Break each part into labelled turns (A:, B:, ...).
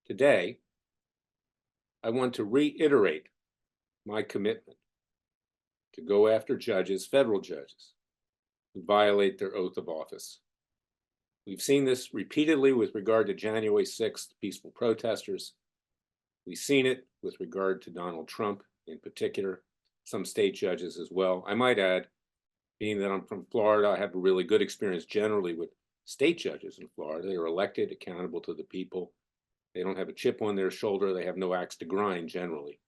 A: Today, I want to reiterate my commitment to go after judges, federal judges, who violate their oath of office. We've seen this repeatedly with regard to January 6th peaceful protesters. We've seen it with regard to Donald Trump in particular, some state judges as well. I might add, being that I'm from Florida, I have a really good experience generally with state judges in Florida. They are elected, accountable to the people. They don't have a chip on their shoulder. They have no axe to grind generally.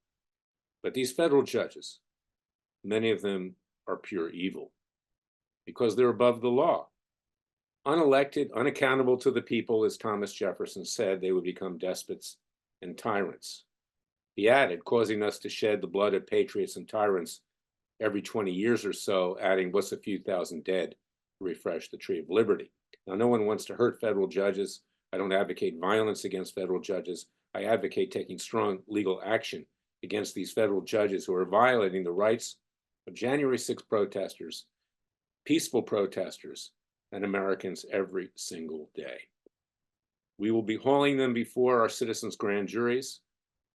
A: But these federal judges, many of them are pure evil because they're above the law. Unelected, unaccountable to the people, as Thomas Jefferson said, they would become despots and tyrants. He added, causing us to shed the blood of patriots and tyrants every 20 years or so, adding, what's a few thousand dead to refresh the tree of liberty. Now, no one wants to hurt federal judges. I don't advocate violence against federal judges. I advocate taking strong legal action against these federal judges who are violating the rights of January 6th protesters, peaceful protesters, and Americans every single day. We will be hauling them before our citizens' grand juries.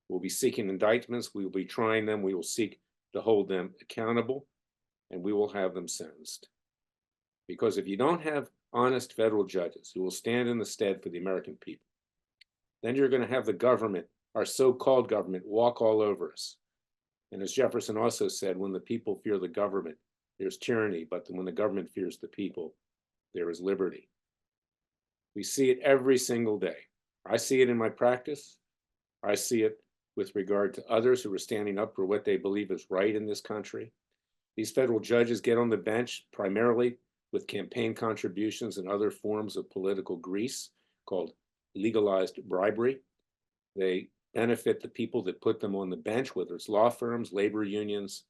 A: We'll be seeking indictments. We will be trying them. We will seek to hold them accountable, and we will have them sentenced. Because if you don't have honest federal judges who will stand in the stead for the American people, then you're going to have the government, our so-called government, walk all over us. And as Jefferson also said, when the people fear the government, there's tyranny, but when the government fears the people, there is liberty. We see it every single day. I see it in my practice. I see it with regard to others who are standing up for what they believe is right in this country. These federal judges get on the bench primarily with campaign contributions and other forms of political grease called legalized bribery. They benefit the people that put them on the bench, whether it's law firms, labor unions,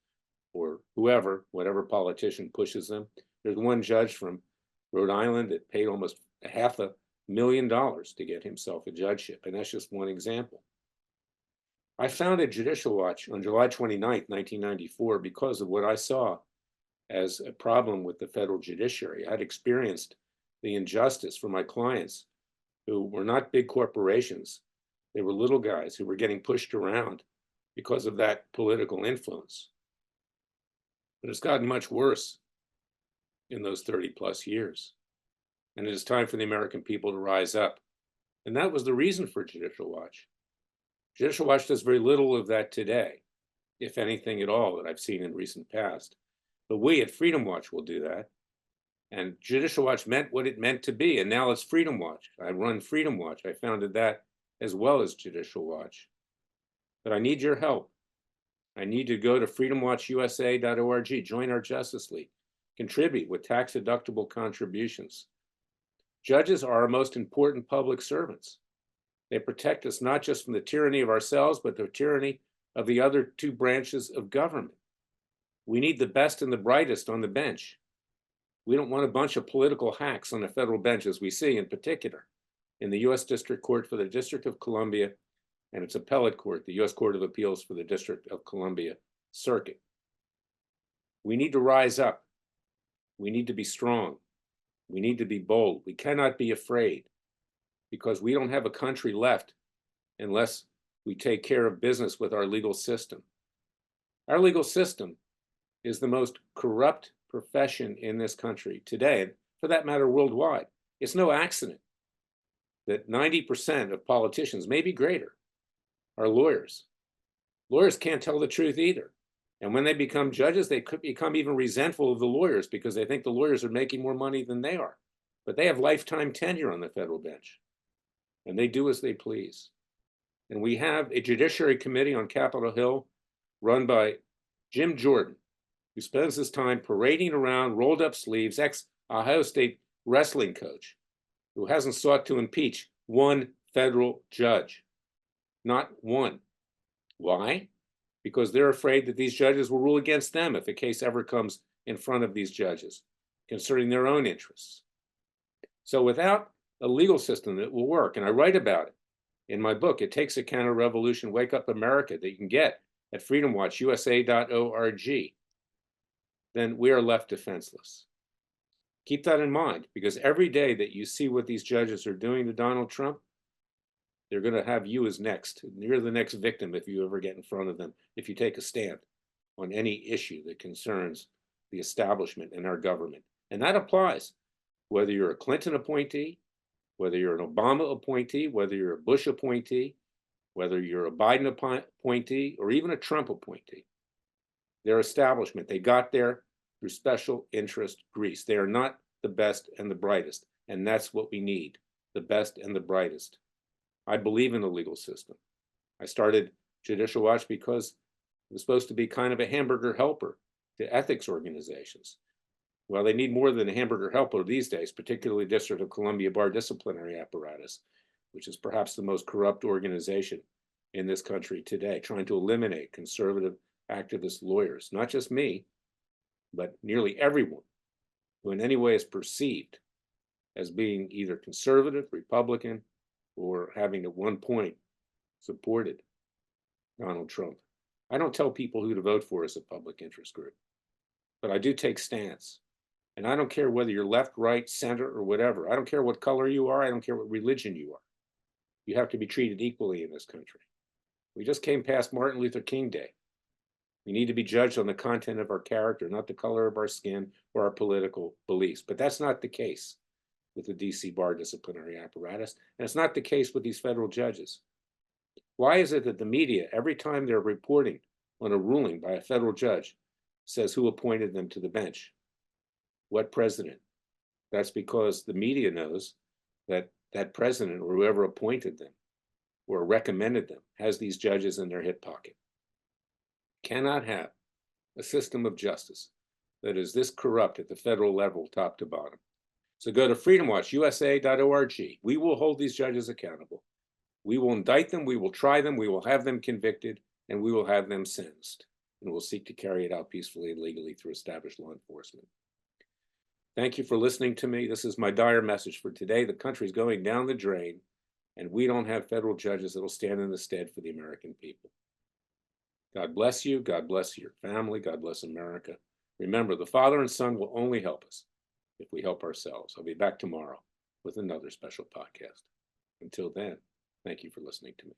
A: or whoever, whatever politician pushes them. There's one judge from Rhode Island that paid almost $500,000 to get himself a judgeship, and that's just one example. I founded Judicial Watch on July 29, 1994, because of what I saw as a problem with the federal judiciary. I'd experienced the injustice for my clients who were not big corporations. They were little guys who were getting pushed around because of that political influence. But it's gotten much worse in those 30 plus years. And it is time for the American people to rise up. And that was the reason for Judicial Watch. Judicial Watch does very little of that today, if anything at all, that I've seen in recent past. But we at Freedom Watch will do that. And Judicial Watch meant what it meant to be, and now it's Freedom Watch. I run Freedom Watch. I founded that as well as Judicial Watch. But I need your help. I need to go to freedomwatchusa.org, join our Justice League, contribute with tax-deductible contributions. Judges are our most important public servants. They protect us not just from the tyranny of ourselves, but the tyranny of the other two branches of government. We need the best and the brightest on the bench. We don't want a bunch of political hacks on the federal bench, as we see in particular in the U.S. District Court for the District of Columbia and its appellate court, the U.S. Court of Appeals for the District of Columbia Circuit. We need to rise up. We need to be strong. We need to be bold. We cannot be afraid, because we don't have a country left unless we take care of business with our legal system. Our legal system is the most corrupt profession in this country today, and for that matter, worldwide. It's no accident that 90% of politicians, maybe greater, are lawyers. Lawyers can't tell the truth either. And when they become judges, they could become even resentful of the lawyers because they think the lawyers are making more money than they are. But they have lifetime tenure on the federal bench, and they do as they please. And we have a Judiciary Committee on Capitol Hill run by Jim Jordan, who spends his time parading around, rolled up sleeves, ex-Ohio State wrestling coach, who hasn't sought to impeach one federal judge. Not one. Why? Because they're afraid that these judges will rule against them if a case ever comes in front of these judges concerning their own interests. So without a legal system that will work, and I write about it in my book, It Takes a Counter-Revolution, Wake Up America, that you can get at freedomwatchusa.org, then we are left defenseless. Keep that in mind, because every day that you see what these judges are doing to Donald Trump, They're going to have you as next. You're the next victim if you ever get in front of them, if you take a stand on any issue that concerns the establishment and our government. And that applies whether you're a Clinton appointee, whether you're an Obama appointee, whether you're a Bush appointee, whether you're a Biden appointee, or even a Trump appointee. Their establishment, they got there through special interest grease. They are not the best and the brightest, and that's what we need, the best and the brightest. I believe in the legal system. I started Judicial Watch because it was supposed to be kind of a hamburger helper to ethics organizations. Well, they need more than a hamburger helper these days, particularly District of Columbia Bar Disciplinary Apparatus, which is perhaps the most corrupt organization in this country today, trying to eliminate conservative activist lawyers, not just me, but nearly everyone who in any way is perceived as being either conservative, Republican, or having at one point supported Donald Trump. I don't tell people who to vote for as a public interest group, but I do take stance. And I don't care whether you're left, right, center, or whatever. I don't care what color you are. I don't care what religion you are. You have to be treated equally in this country. We just came past Martin Luther King Day. We need to be judged on the content of our character, not the color of our skin or our political beliefs. But that's not the case with the DC Bar Disciplinary Apparatus, and it's not the case with these federal judges. Why is it that the media, every time they're reporting on a ruling by a federal judge, says who appointed them to the bench? What president? That's because the media knows that that president or whoever appointed them or recommended them has these judges in their hip pocket. Cannot have a system of justice that is this corrupt at the federal level, top to bottom. So go to freedomwatchusa.org. We will hold these judges accountable. We will indict them, we will try them, we will have them convicted, and we will have them sentenced. And we'll seek to carry it out peacefully and legally through established law enforcement. Thank you for listening to me. This is my dire message for today. The country's going down the drain, and we don't have federal judges that will stand in the stead for the American people. God bless you. God bless your family. God bless America. Remember, the Father and Son will only help us if we help ourselves. I'll be back tomorrow with another special podcast. Until then, thank you for listening to me.